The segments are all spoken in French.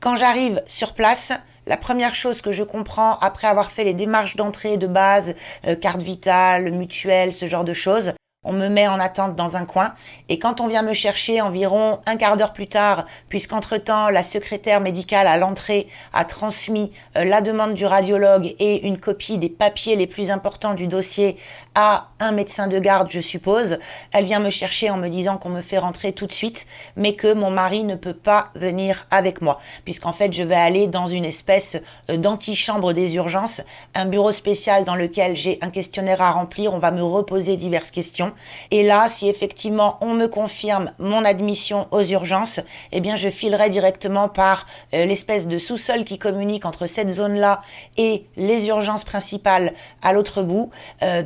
Quand j'arrive sur place, la première chose que je comprends après avoir fait les démarches d'entrée de base, carte vitale, mutuelle, ce genre de choses, on me met en attente dans un coin et quand on vient me chercher environ un quart d'heure plus tard, puisqu'entre-temps la secrétaire médicale à l'entrée a transmis la demande du radiologue et une copie des papiers les plus importants du dossier à un médecin de garde, je suppose, elle vient me chercher en me disant qu'on me fait rentrer tout de suite, mais que mon mari ne peut pas venir avec moi, puisqu'en fait je vais aller dans une espèce d'antichambre des urgences, un bureau spécial dans lequel j'ai un questionnaire à remplir, on va me reposer diverses questions. Et là, si effectivement on me confirme mon admission aux urgences, eh bien je filerai directement par l'espèce de sous-sol qui communique entre cette zone-là et les urgences principales à l'autre bout,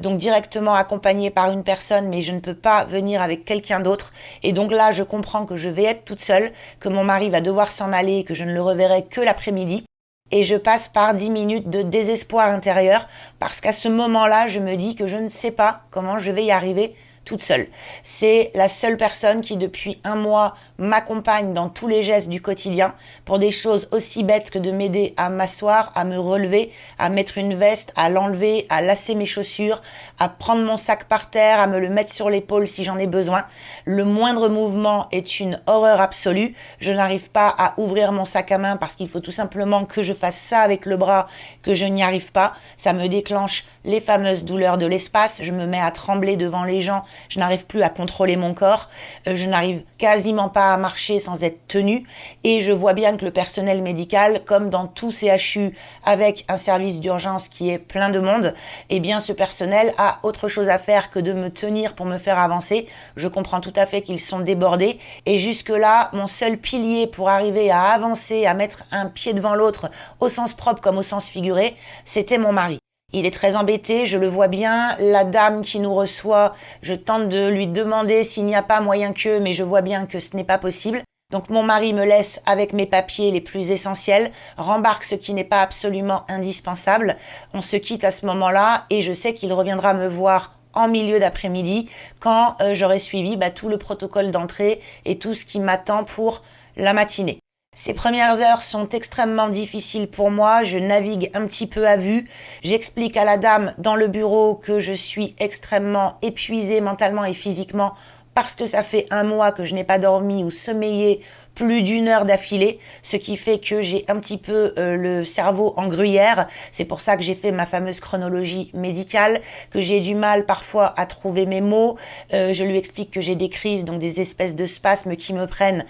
donc directement accompagnée par une personne, mais je ne peux pas venir avec quelqu'un d'autre. Et donc là, je comprends que je vais être toute seule, que mon mari va devoir s'en aller et que je ne le reverrai que l'après-midi. Et je passe par 10 minutes de désespoir intérieur parce qu'à ce moment-là, je me dis que je ne sais pas comment je vais y arriver toute seule. C'est la seule personne qui, depuis un mois, m'accompagne dans tous les gestes du quotidien pour des choses aussi bêtes que de m'aider à m'asseoir, à me relever, à mettre une veste, à l'enlever, à lasser mes chaussures, à prendre mon sac par terre, à me le mettre sur l'épaule si j'en ai besoin. Le moindre mouvement est une horreur absolue. Je n'arrive pas à ouvrir mon sac à main parce qu'il faut tout simplement que je fasse ça avec le bras, que je n'y arrive pas. Ça me déclenche les fameuses douleurs de l'espace. Je me mets à trembler devant les gens. Je n'arrive plus à contrôler mon corps. Je n'arrive quasiment pas à marcher sans être tenue. Et je vois bien que le personnel médical, comme dans tout CHU avec un service d'urgence qui est plein de monde, eh bien ce personnel a autre chose à faire que de me tenir pour me faire avancer. Je comprends tout à fait qu'ils sont débordés. Et jusque-là, mon seul pilier pour arriver à avancer, à mettre un pied devant l'autre, au sens propre comme au sens figuré, c'était mon mari. Il est très embêté, je le vois bien. La dame qui nous reçoit, je tente de lui demander s'il n'y a pas moyen que, mais je vois bien que ce n'est pas possible. Donc mon mari me laisse avec mes papiers les plus essentiels, rembarque ce qui n'est pas absolument indispensable. On se quitte à ce moment-là et je sais qu'il reviendra me voir en milieu d'après-midi quand j'aurai suivi tout le protocole d'entrée et tout ce qui m'attend pour la matinée. Ces premières heures sont extrêmement difficiles pour moi, je navigue un petit peu à vue. J'explique à la dame dans le bureau que je suis extrêmement épuisée mentalement et physiquement parce que ça fait un mois que je n'ai pas dormi ou sommeillé plus d'une heure d'affilée, ce qui fait que j'ai un petit peu le cerveau en gruyère. C'est pour ça que j'ai fait ma fameuse chronologie médicale, que j'ai du mal parfois à trouver mes mots. Je lui explique que j'ai des crises, donc des espèces de spasmes qui me prennent,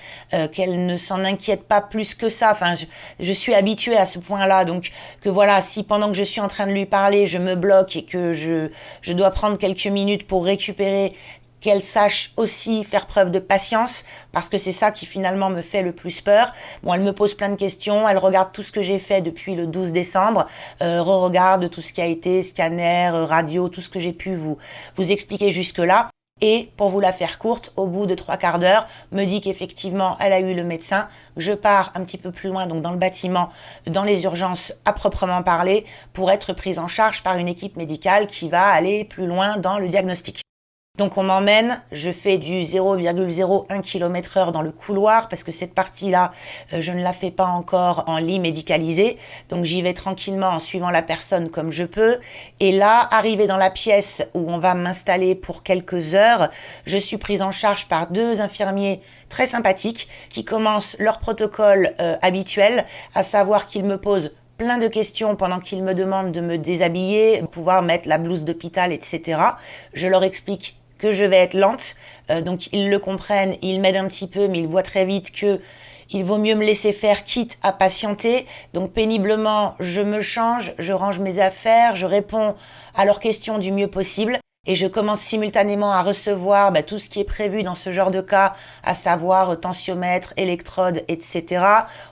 qu'elle ne s'en inquiète pas plus que ça. Enfin, je suis habituée à ce point-là, donc que voilà, si pendant que je suis en train de lui parler, je me bloque et que je dois prendre quelques minutes pour récupérer, qu'elle sache aussi faire preuve de patience, parce que c'est ça qui finalement me fait le plus peur. Bon, elle me pose plein de questions, elle regarde tout ce que j'ai fait depuis le 12 décembre, re-regarde tout ce qui a été scanner, radio, tout ce que j'ai pu vous expliquer jusque-là. Et pour vous la faire courte, au bout de 3/4 d'heure, me dit qu'effectivement, elle a eu le médecin. Je pars un petit peu plus loin, donc dans le bâtiment, dans les urgences à proprement parler, pour être prise en charge par une équipe médicale qui va aller plus loin dans le diagnostic. Donc on m'emmène, je fais du 0,01 km/h dans le couloir parce que cette partie-là, je ne la fais pas encore en lit médicalisé. Donc j'y vais tranquillement en suivant la personne comme je peux. Et là, arrivé dans la pièce où on va m'installer pour quelques heures, je suis prise en charge par 2 infirmiers très sympathiques qui commencent leur protocole habituel, à savoir qu'ils me posent plein de questions pendant qu'ils me demandent de me déshabiller, de pouvoir mettre la blouse d'hôpital, etc. Je leur explique que je vais être lente, donc ils le comprennent, ils m'aident un petit peu, mais ils voient très vite que il vaut mieux me laisser faire quitte à patienter. Donc péniblement, je me change, je range mes affaires, je réponds à leurs questions du mieux possible. Et je commence simultanément à recevoir tout ce qui est prévu dans ce genre de cas, à savoir tensiomètre, électrode, etc.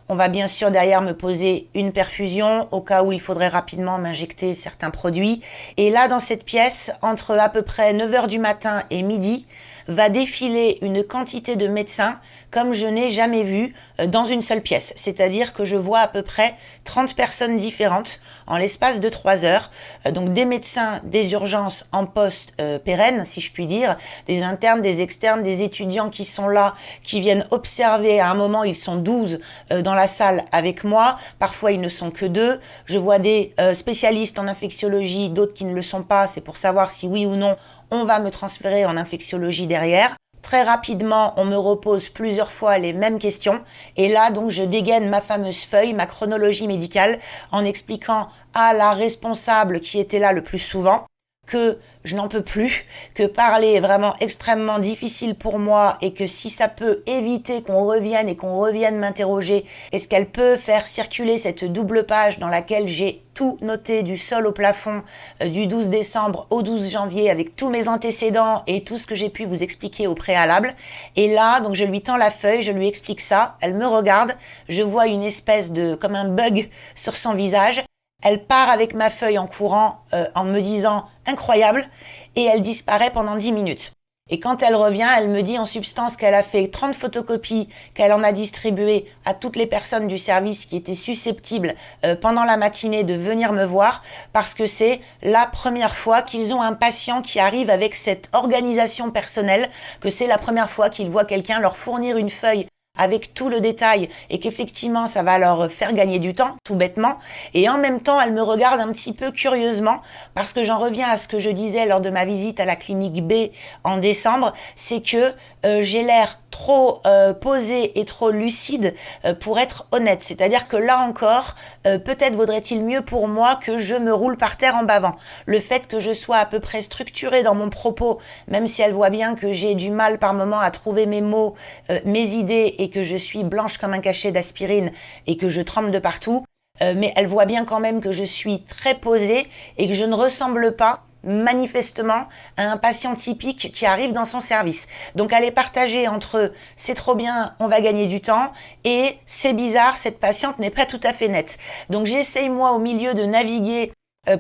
On va bien sûr derrière me poser une perfusion au cas où il faudrait rapidement m'injecter certains produits. Et là, dans cette pièce, entre à peu près 9h du matin et midi, va défiler une quantité de médecins comme je n'ai jamais vu dans une seule pièce. C'est-à-dire que je vois à peu près 30 personnes différentes en l'espace de 3 heures. Donc des médecins, des urgences en poste pérenne, si je puis dire, des internes, des externes, des étudiants qui sont là, qui viennent observer. À un moment, ils sont 12 dans la salle avec moi. Parfois, ils ne sont que 2. Je vois des spécialistes en infectiologie, d'autres qui ne le sont pas. C'est pour savoir si oui ou non on va me transférer en infectiologie derrière. Très rapidement, on me repose plusieurs fois les mêmes questions. Et là, donc, je dégaine ma fameuse feuille, ma chronologie médicale, en expliquant à la responsable qui était là le plus souvent que je n'en peux plus, que parler est vraiment extrêmement difficile pour moi et que si ça peut éviter qu'on revienne m'interroger, est-ce qu'elle peut faire circuler cette double page dans laquelle j'ai tout noté du sol au plafond du 12 décembre au 12 janvier avec tous mes antécédents et tout ce que j'ai pu vous expliquer au préalable. Et là, donc je lui tends la feuille, je lui explique ça, elle me regarde, je vois une espèce de, comme un bug sur son visage. Elle part avec ma feuille en courant en me disant « incroyable » et elle disparaît pendant 10 minutes. Et quand elle revient, elle me dit en substance qu'elle a fait 30 photocopies, qu'elle en a distribué à toutes les personnes du service qui étaient susceptibles pendant la matinée de venir me voir parce que c'est la première fois qu'ils ont un patient qui arrive avec cette organisation personnelle, que c'est la première fois qu'ils voient quelqu'un leur fournir une feuille avec tout le détail et qu'effectivement ça va leur faire gagner du temps, tout bêtement. Et en même temps, elle me regarde un petit peu curieusement parce que j'en reviens à ce que je disais lors de ma visite à la clinique B en décembre, c'est que j'ai l'air trop posée et trop lucide pour être honnête. C'est-à-dire que là encore, peut-être vaudrait-il mieux pour moi que je me roule par terre en bavant. Le fait que je sois à peu près structurée dans mon propos, même si elle voit bien que j'ai du mal par moment à trouver mes mots, mes idées et que je suis blanche comme un cachet d'aspirine et que je tremble de partout, mais elle voit bien quand même que je suis très posée et que je ne ressemble pas manifestement à un patient typique qui arrive dans son service. Donc elle est partagée entre c'est trop bien, on va gagner du temps et c'est bizarre, cette patiente n'est pas tout à fait nette. Donc j'essaye moi au milieu de naviguer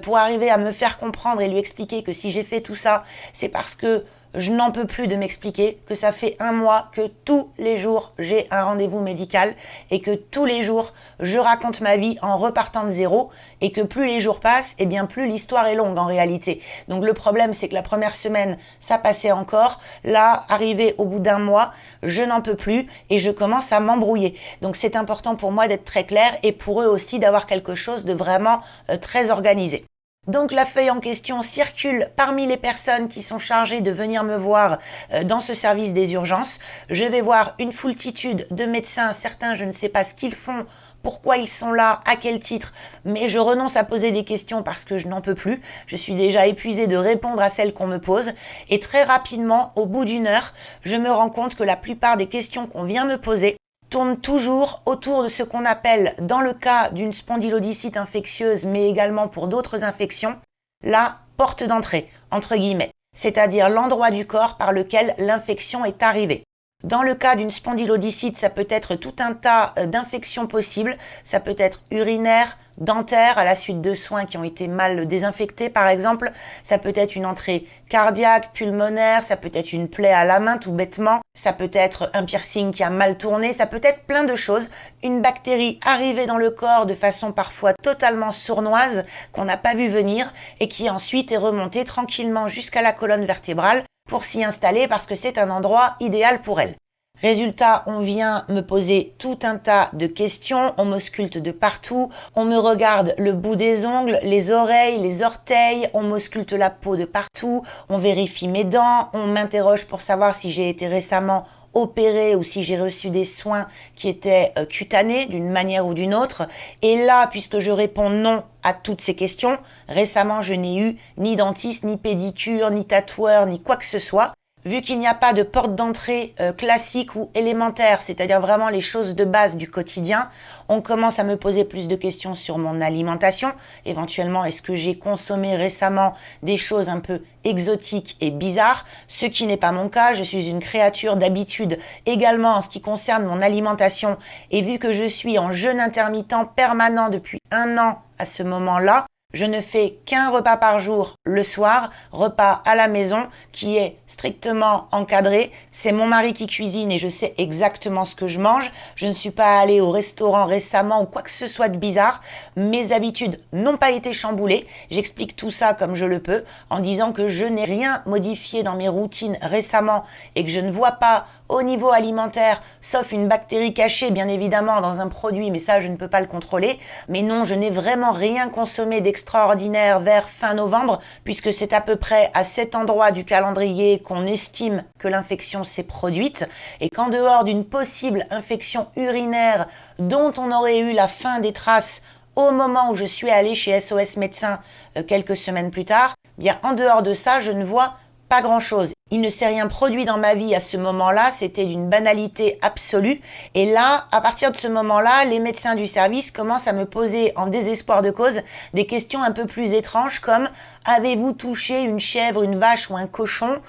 pour arriver à me faire comprendre et lui expliquer que si j'ai fait tout ça, c'est parce que je n'en peux plus de m'expliquer, que ça fait 1 mois que tous les jours j'ai un rendez-vous médical et que tous les jours je raconte ma vie en repartant de zéro et que plus les jours passent, et bien plus l'histoire est longue en réalité. Donc le problème c'est que la première semaine ça passait encore, là arrivé au bout d'1 mois, je n'en peux plus et je commence à m'embrouiller. Donc c'est important pour moi d'être très clair et pour eux aussi d'avoir quelque chose de vraiment très organisé. Donc la feuille en question circule parmi les personnes qui sont chargées de venir me voir dans ce service des urgences. Je vais voir une foultitude de médecins, certains je ne sais pas ce qu'ils font, pourquoi ils sont là, à quel titre, mais je renonce à poser des questions parce que je n'en peux plus. Je suis déjà épuisée de répondre à celles qu'on me pose et très rapidement, au bout d'1 heure, je me rends compte que la plupart des questions qu'on vient me poser tourne toujours autour de ce qu'on appelle, dans le cas d'une spondylodicite infectieuse, mais également pour d'autres infections, la porte d'entrée, entre guillemets, c'est-à-dire l'endroit du corps par lequel l'infection est arrivée. Dans le cas d'une spondylodicite, ça peut être tout un tas d'infections possibles, ça peut être urinaire, dentaire à la suite de soins qui ont été mal désinfectés par exemple, ça peut être une entrée cardiaque, pulmonaire, ça peut être une plaie à la main tout bêtement, ça peut être un piercing qui a mal tourné, ça peut être plein de choses, une bactérie arrivée dans le corps de façon parfois totalement sournoise qu'on n'a pas vu venir et qui ensuite est remontée tranquillement jusqu'à la colonne vertébrale pour s'y installer parce que c'est un endroit idéal pour elle. Résultat, on vient me poser tout un tas de questions, on m'ausculte de partout, on me regarde le bout des ongles, les oreilles, les orteils, on m'ausculte la peau de partout, on vérifie mes dents, on m'interroge pour savoir si j'ai été récemment opérée ou si j'ai reçu des soins qui étaient cutanés d'une manière ou d'une autre. Et là, puisque je réponds non à toutes ces questions, récemment je n'ai eu ni dentiste, ni pédicure, ni tatoueur, ni quoi que ce soit. Vu qu'il n'y a pas de porte d'entrée classique ou élémentaire, c'est-à-dire vraiment les choses de base du quotidien, on commence à me poser plus de questions sur mon alimentation. Éventuellement, est-ce que j'ai consommé récemment des choses un peu exotiques et bizarres? Ce qui n'est pas mon cas, je suis une créature d'habitude également en ce qui concerne mon alimentation. Et vu que je suis en jeûne intermittent permanent depuis 1 an à ce moment-là, Je ne fais qu'un repas par jour le soir, repas à la maison qui est strictement encadré. C'est mon mari qui cuisine et je sais exactement ce que je mange. Je ne suis pas allée au restaurant récemment ou quoi que ce soit de bizarre. Mes habitudes n'ont pas été chamboulées. J'explique tout ça comme je le peux en disant que je n'ai rien modifié dans mes routines récemment et que je ne vois pas au niveau alimentaire, sauf une bactérie cachée bien évidemment dans un produit, mais ça je ne peux pas le contrôler. Mais non, je n'ai vraiment rien consommé d'extraordinaire vers fin novembre, puisque c'est à peu près à cet endroit du calendrier qu'on estime que l'infection s'est produite, et qu'en dehors d'une possible infection urinaire dont on aurait eu la fin des traces au moment où je suis allée chez SOS Médecins quelques semaines plus tard, bien en dehors de ça, je ne vois pas grand-chose. Il ne s'est rien produit dans ma vie à ce moment-là, c'était d'une banalité absolue. Et là, à partir de ce moment-là, les médecins du service commencent à me poser en désespoir de cause des questions un peu plus étranges comme « Avez-vous touché une chèvre, une vache ou un cochon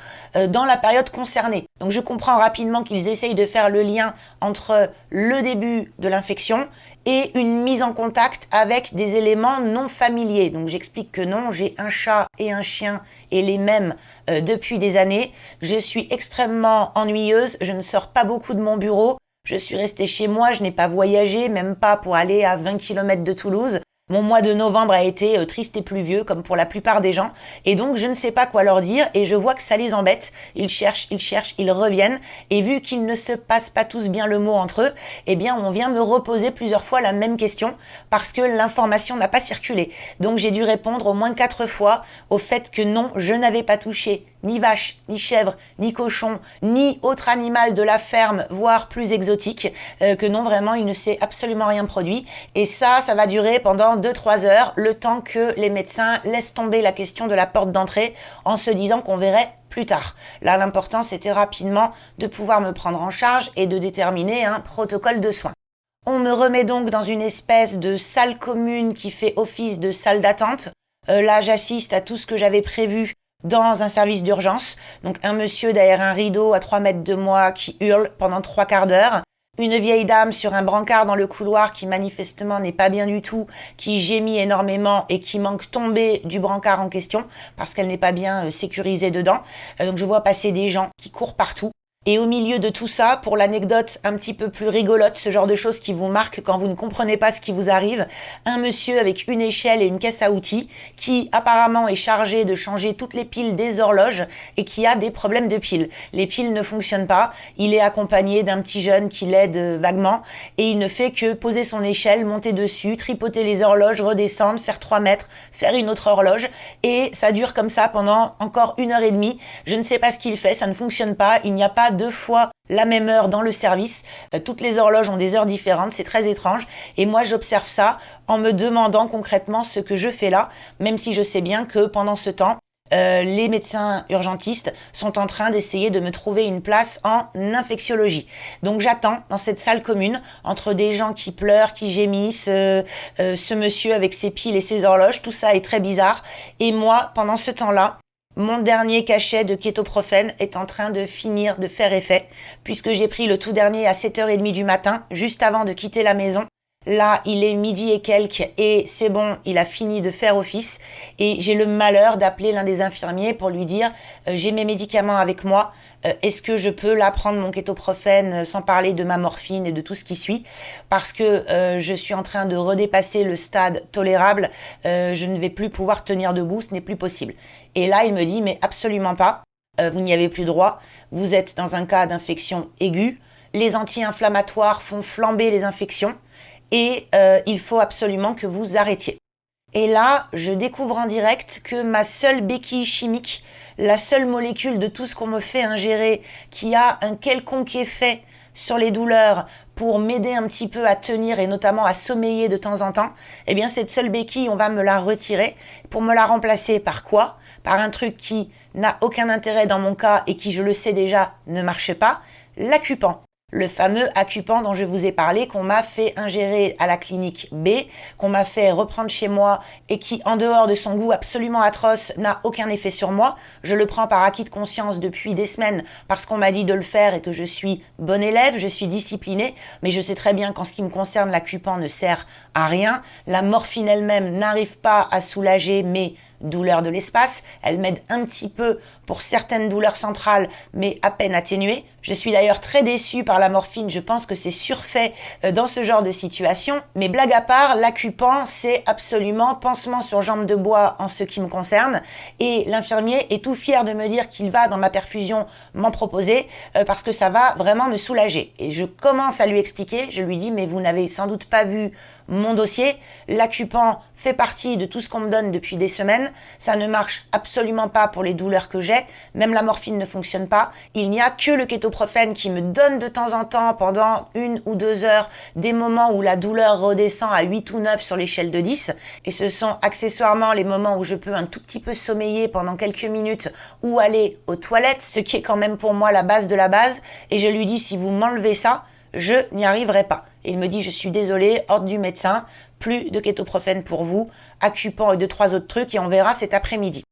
dans la période concernée ?» Donc je comprends rapidement qu'ils essayent de faire le lien entre le début de l'infection et une mise en contact avec des éléments non familiers. Donc j'explique que non, j'ai un chat et un chien et les mêmes depuis des années. Je suis extrêmement ennuyeuse, je ne sors pas beaucoup de mon bureau, je suis restée chez moi, je n'ai pas voyagé, même pas pour aller à 20 km de Toulouse. Mon mois de novembre a été triste et pluvieux, comme pour la plupart des gens. Et donc, je ne sais pas quoi leur dire et je vois que ça les embête. Ils cherchent, ils reviennent. Et vu qu'ils ne se passent pas tous bien le mot entre eux, eh bien, on vient me reposer plusieurs fois la même question parce que l'information n'a pas circulé. Donc, j'ai dû répondre au moins 4 fois au fait que non, je n'avais pas touché ni vache, ni chèvre, ni cochon, ni autre animal de la ferme, voire plus exotique, que non, vraiment, il ne s'est absolument rien produit. Et ça va durer pendant 2-3 heures, le temps que les médecins laissent tomber la question de la porte d'entrée en se disant qu'on verrait plus tard. Là, l'important, c'était rapidement de pouvoir me prendre en charge et de déterminer un protocole de soins. On me remet donc dans une espèce de salle commune qui fait office de salle d'attente. Là, j'assiste à tout ce que j'avais prévu dans un service d'urgence. Donc un monsieur derrière un rideau à 3 mètres de moi qui hurle pendant 3 quarts d'heure. Une vieille dame sur un brancard dans le couloir qui manifestement n'est pas bien du tout, qui gémit énormément et qui manque tomber du brancard en question parce qu'elle n'est pas bien sécurisée dedans. Donc je vois passer des gens qui courent partout. Et au milieu de tout ça, pour l'anecdote un petit peu plus rigolote, ce genre de choses qui vous marquent quand vous ne comprenez pas ce qui vous arrive, un monsieur avec une échelle et une caisse à outils qui apparemment est chargé de changer toutes les piles des horloges et qui a des problèmes de piles. Les piles ne fonctionnent pas, il est accompagné d'un petit jeune qui l'aide vaguement et il ne fait que poser son échelle, monter dessus, tripoter les horloges, redescendre, faire 3 mètres, faire une autre horloge et ça dure comme ça pendant encore 1h30. Je ne sais pas ce qu'il fait, ça ne fonctionne pas, il n'y a pas 2 fois la même heure dans le service. Toutes les horloges ont des heures différentes, c'est très étrange. Et moi, j'observe ça en me demandant concrètement ce que je fais là, même si je sais bien que pendant ce temps, les médecins urgentistes sont en train d'essayer de me trouver une place en infectiologie. Donc j'attends dans cette salle commune entre des gens qui pleurent, qui gémissent, ce monsieur avec ses piles et ses horloges, tout ça est très bizarre. Et moi, pendant ce temps-là, mon dernier cachet de kétoprophène est en train de finir de faire effet, puisque j'ai pris le tout dernier à 7h30 du matin, juste avant de quitter la maison. Là, il est midi et quelques et c'est bon, il a fini de faire office. Et j'ai le malheur d'appeler l'un des infirmiers pour lui dire j'ai mes médicaments avec moi, est-ce que je peux là prendre mon kétoprophène sans parler de ma morphine et de tout ce qui suit parce que je suis en train de redépasser le stade tolérable, je ne vais plus pouvoir tenir debout, ce n'est plus possible. Et là, il me dit mais absolument pas, vous n'y avez plus droit, vous êtes dans un cas d'infection aiguë, les anti-inflammatoires font flamber les infections, et il faut absolument que vous arrêtiez. Et là, je découvre en direct que ma seule béquille chimique, la seule molécule de tout ce qu'on me fait ingérer qui a un quelconque effet sur les douleurs pour m'aider un petit peu à tenir et notamment à sommeiller de temps en temps, eh bien cette seule béquille, on va me la retirer pour me la remplacer par quoi? Par un truc qui n'a aucun intérêt dans mon cas et qui, je le sais déjà, ne marchait pas, l'Acupan. le fameux Acupan dont je vous ai parlé, qu'on m'a fait ingérer à la clinique B, qu'on m'a fait reprendre chez moi et qui, en dehors de son goût absolument atroce, n'a aucun effet sur moi. Je le prends par acquis de conscience depuis des semaines parce qu'on m'a dit de le faire et que je suis bonne élève, je suis disciplinée, mais je sais très bien qu'en ce qui me concerne, l'Acupan ne sert à rien. La morphine elle-même n'arrive pas à soulager mes douleurs de l'espace. Elle m'aide un petit peu pour certaines douleurs centrales, mais à peine atténuées. Je suis d'ailleurs très déçue par la morphine. Je pense que c'est surfait dans ce genre de situation. Mais blague à part, l'Acupan, c'est absolument pansement sur jambe de bois en ce qui me concerne. Et l'infirmier est tout fier de me dire qu'il va dans ma perfusion m'en proposer parce que ça va vraiment me soulager. Et je commence à lui expliquer. Je lui dis, mais vous n'avez sans doute pas vu mon dossier. L'Acupan fait partie de tout ce qu'on me donne depuis des semaines. Ça ne marche absolument pas pour les douleurs que j'ai. Même la morphine ne fonctionne pas. Il n'y a que le kétoprophène qui me donne de temps en temps, pendant 1 ou 2 heures, des moments où la douleur redescend à 8 ou 9 sur l'échelle de 10. Et ce sont accessoirement les moments où je peux un tout petit peu sommeiller pendant quelques minutes ou aller aux toilettes, ce qui est quand même pour moi la base de la base. Et je lui dis, si vous m'enlevez ça, je n'y arriverai pas. Et il me dit, je suis désolé, ordre du médecin, plus de kétoprophène pour vous, Acupan et 2-3 autres trucs et on verra cet après-midi.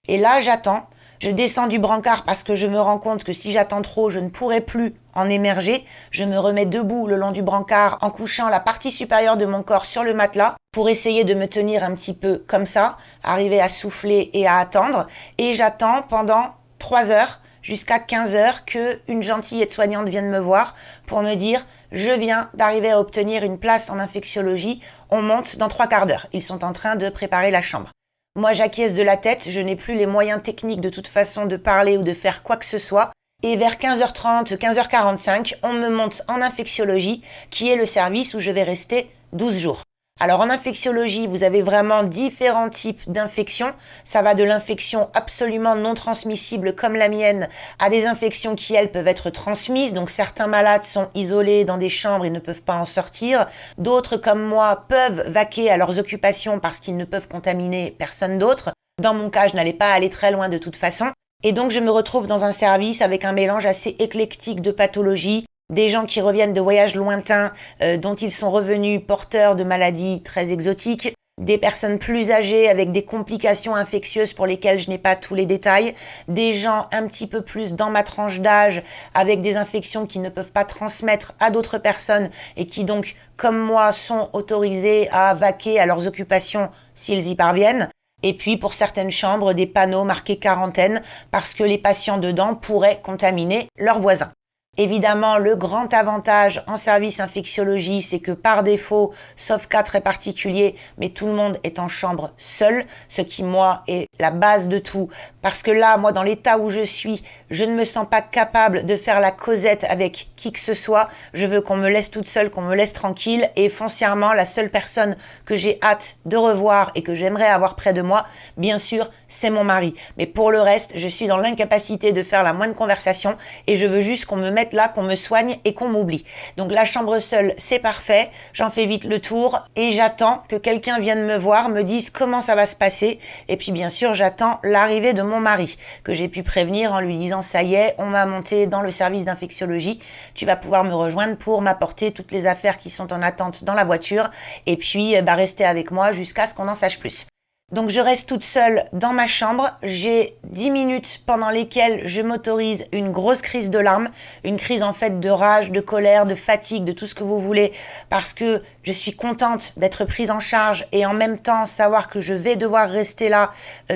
Et là, j'attends. Je descends du brancard parce que je me rends compte que si j'attends trop, je ne pourrai plus en émerger. Je me remets debout le long du brancard en couchant la partie supérieure de mon corps sur le matelas pour essayer de me tenir un petit peu comme ça, arriver à souffler et à attendre. Et j'attends pendant 3 heures jusqu'à 15 heures qu'une gentille aide-soignante vienne me voir pour me dire « Je viens d'arriver à obtenir une place en infectiologie, on monte dans 3 quarts d'heure. » Ils sont en train de préparer la chambre. Moi, j'acquiesce de la tête, je n'ai plus les moyens techniques de toute façon de parler ou de faire quoi que ce soit. Et vers 15h30, 15h45, on me monte en infectiologie, qui est le service où je vais rester 12 jours. Alors en infectiologie, vous avez vraiment différents types d'infections. Ça va de l'infection absolument non transmissible comme la mienne à des infections qui, elles, peuvent être transmises. Donc certains malades sont isolés dans des chambres et ne peuvent pas en sortir. D'autres, comme moi, peuvent vaquer à leurs occupations parce qu'ils ne peuvent contaminer personne d'autre. Dans mon cas, je n'allais pas aller très loin de toute façon. Et donc je me retrouve dans un service avec un mélange assez éclectique de pathologies. Des gens qui reviennent de voyages lointains dont ils sont revenus porteurs de maladies très exotiques, des personnes plus âgées avec des complications infectieuses pour lesquelles je n'ai pas tous les détails, des gens un petit peu plus dans ma tranche d'âge avec des infections qui ne peuvent pas transmettre à d'autres personnes et qui donc, comme moi, sont autorisés à vaquer à leurs occupations s'ils y parviennent. Et puis pour certaines chambres, des panneaux marqués quarantaine parce que les patients dedans pourraient contaminer leurs voisins. Évidemment, le grand avantage en service infectiologie, c'est que par défaut, sauf cas très particuliers, mais tout le monde est en chambre seul, ce qui, moi, est la base de tout. Parce que là, moi, dans l'état où je suis, je ne me sens pas capable de faire la causette avec qui que ce soit. Je veux qu'on me laisse toute seule, qu'on me laisse tranquille. Et foncièrement, la seule personne que j'ai hâte de revoir et que j'aimerais avoir près de moi, bien sûr, c'est mon mari. Mais pour le reste, je suis dans l'incapacité de faire la moindre conversation et je veux juste qu'on me mette là, qu'on me soigne et qu'on m'oublie. Donc la chambre seule, c'est parfait. J'en fais vite le tour et j'attends que quelqu'un vienne me voir, me dise comment ça va se passer. Et puis bien sûr, j'attends l'arrivée de mon mari que j'ai pu prévenir en lui disant ça y est, on m'a monté dans le service d'infectiologie. Tu vas pouvoir me rejoindre pour m'apporter toutes les affaires qui sont en attente dans la voiture et puis rester avec moi jusqu'à ce qu'on en sache plus. Donc je reste toute seule dans ma chambre, j'ai 10 minutes pendant lesquelles je m'autorise une grosse crise de larmes, une crise en fait de rage, de colère, de fatigue, de tout ce que vous voulez, parce que je suis contente d'être prise en charge et en même temps savoir que je vais devoir rester là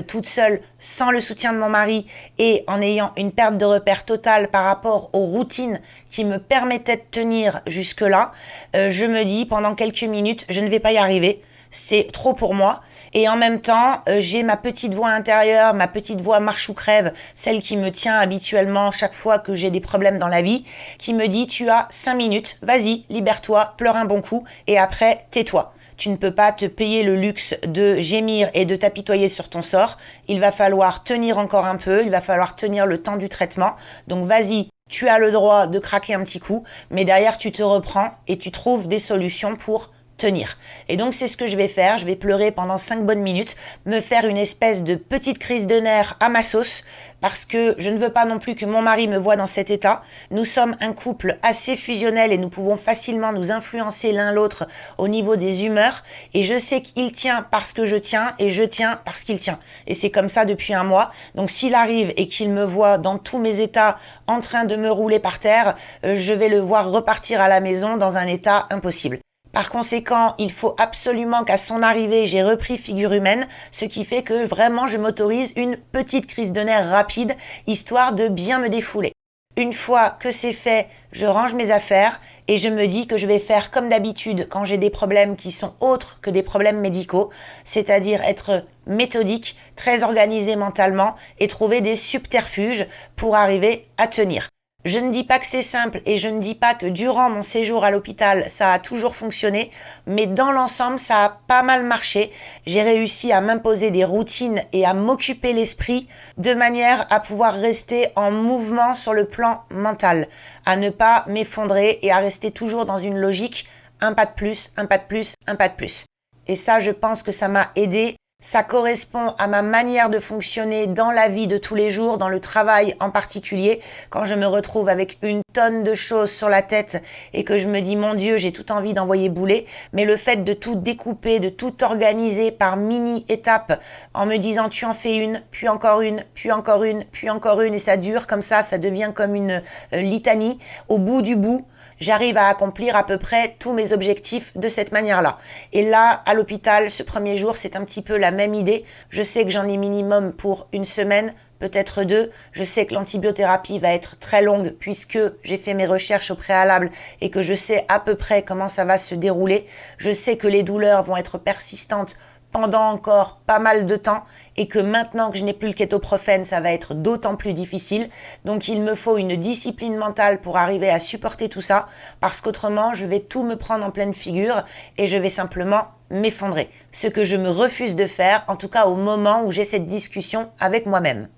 toute seule sans le soutien de mon mari et en ayant une perte de repère totale par rapport aux routines qui me permettaient de tenir jusque-là. Je me dis pendant quelques minutes, je ne vais pas y arriver. C'est trop pour moi. Et en même temps, j'ai ma petite voix intérieure, ma petite voix marche ou crève, celle qui me tient habituellement chaque fois que j'ai des problèmes dans la vie, qui me dit « Tu as 5 minutes, vas-y, libère-toi, pleure un bon coup et après, tais-toi ». Tu ne peux pas te payer le luxe de gémir et de t'apitoyer sur ton sort. Il va falloir tenir encore un peu, il va falloir tenir le temps du traitement. Donc vas-y, tu as le droit de craquer un petit coup, mais derrière tu te reprends et tu trouves des solutions pour tenir. Et donc c'est ce que je vais faire, je vais pleurer pendant 5 bonnes minutes, me faire une espèce de petite crise de nerfs à ma sauce, parce que je ne veux pas non plus que mon mari me voie dans cet état. Nous sommes un couple assez fusionnel et nous pouvons facilement nous influencer l'un l'autre au niveau des humeurs, et je sais qu'il tient parce que je tiens, et je tiens parce qu'il tient. Et c'est comme ça depuis un mois, donc s'il arrive et qu'il me voit dans tous mes états en train de me rouler par terre, je vais le voir repartir à la maison dans un état impossible. Par conséquent, il faut absolument qu'à son arrivée, j'ai repris figure humaine, ce qui fait que vraiment je m'autorise une petite crise de nerfs rapide, histoire de bien me défouler. Une fois que c'est fait, je range mes affaires et je me dis que je vais faire comme d'habitude quand j'ai des problèmes qui sont autres que des problèmes médicaux, c'est-à-dire être méthodique, très organisé mentalement et trouver des subterfuges pour arriver à tenir. Je ne dis pas que c'est simple et je ne dis pas que durant mon séjour à l'hôpital, ça a toujours fonctionné, mais dans l'ensemble, ça a pas mal marché. J'ai réussi à m'imposer des routines et à m'occuper l'esprit de manière à pouvoir rester en mouvement sur le plan mental, à ne pas m'effondrer et à rester toujours dans une logique un pas de plus, un pas de plus, un pas de plus. Et ça, je pense que ça m'a aidé. Ça correspond à ma manière de fonctionner dans la vie de tous les jours, dans le travail en particulier, quand je me retrouve avec une tonne de choses sur la tête et que je me dis mon Dieu, j'ai tout envie d'envoyer bouler, mais le fait de tout découper, de tout organiser par mini-étapes, en me disant tu en fais une, puis encore une, puis encore une, puis encore une, et ça dure comme ça devient comme une litanie, au bout du bout, j'arrive à accomplir à peu près tous mes objectifs de cette manière-là. Et là, à l'hôpital, ce premier jour, c'est un petit peu la même idée. Je sais que j'en ai minimum pour une semaine, peut-être 2. Je sais que l'antibiothérapie va être très longue puisque j'ai fait mes recherches au préalable et que je sais à peu près comment ça va se dérouler. Je sais que les douleurs vont être persistantes pendant encore pas mal de temps et que maintenant que je n'ai plus le kétoprophène, ça va être d'autant plus difficile. Donc il me faut une discipline mentale pour arriver à supporter tout ça, parce qu'autrement je vais tout me prendre en pleine figure et je vais simplement m'effondrer. Ce que je me refuse de faire, en tout cas au moment où j'ai cette discussion avec moi-même.